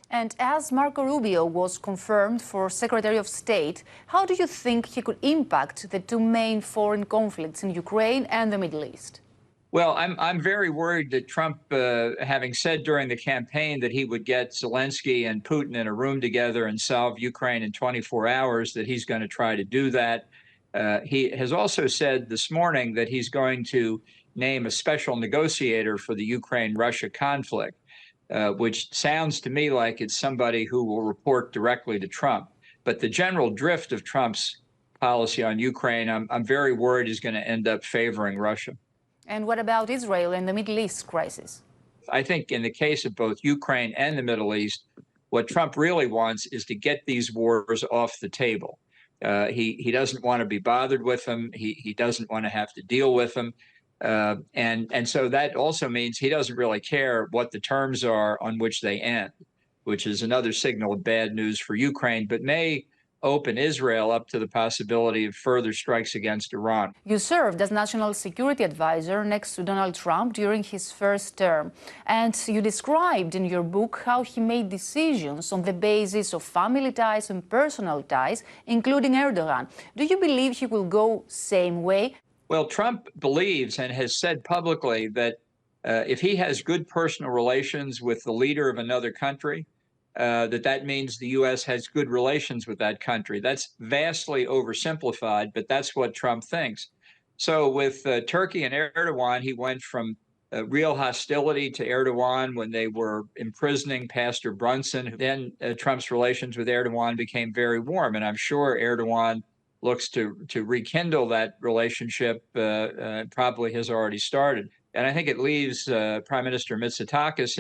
And as Marco Rubio was confirmed for Secretary of State, how do you think he could impact the two main foreign conflicts in Ukraine and the Middle East? Well, I'm very worried that Trump, having said during the campaign that he would get Zelensky and Putin in a room together and solve Ukraine in 24 hours, that he's going to try to do that. He has also said this morning that he's going to name a special negotiator for the Ukraine-Russia conflict, which sounds to me like it's somebody who will report directly to Trump. But the general drift of Trump's policy on Ukraine, I'm very worried is going to end up favoring Russia. And what about Israel and the Middle East crisis? I think in the case of both Ukraine and the Middle East, what Trump really wants is to get these wars off the table. He doesn't want to be bothered with them. He doesn't want to have to deal with them. And so that also means he doesn't really care what the terms are on which they end, which is another signal of bad news for Ukraine, but may open Israel up to the possibility of further strikes against Iran. You served as National Security Advisor next to Donald Trump during his first term, and you described in your book how he made decisions on the basis of family ties and personal ties, including Erdogan. Do you believe he will go same way? Well, Trump believes and has said publicly that if he has good personal relations with the leader of another country, that means the U.S. has good relations with that country. That's vastly oversimplified, but that's what Trump thinks. So with Turkey and Erdogan, he went from real hostility to Erdogan when they were imprisoning Pastor Brunson. Then Trump's relations with Erdogan became very warm, and I'm sure Erdogan looks to rekindle that relationship, probably has already started. And I think it leaves Prime Minister Mitsotakis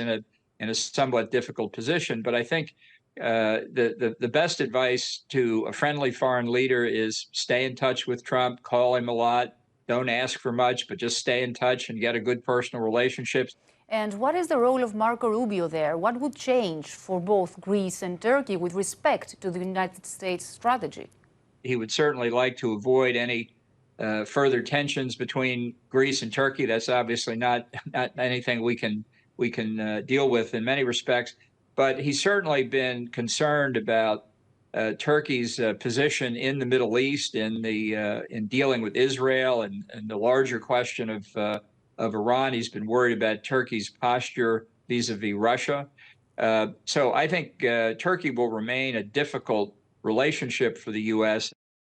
in a somewhat difficult position. But I think the best advice to a friendly foreign leader is stay in touch with Trump, call him a lot, don't ask for much, but just stay in touch and get a good personal relationship. And what is the role of Marco Rubio there? What would change for both Greece and Turkey with respect to the United States strategy? He would certainly like to avoid any further tensions between Greece and Turkey. That's obviously not anything we can deal with in many respects, but he's certainly been concerned about Turkey's position in the Middle East, in dealing with Israel and the larger question of Iran. He's been worried about Turkey's posture vis-a-vis Russia. So I think Turkey will remain a difficult relationship for the U.S.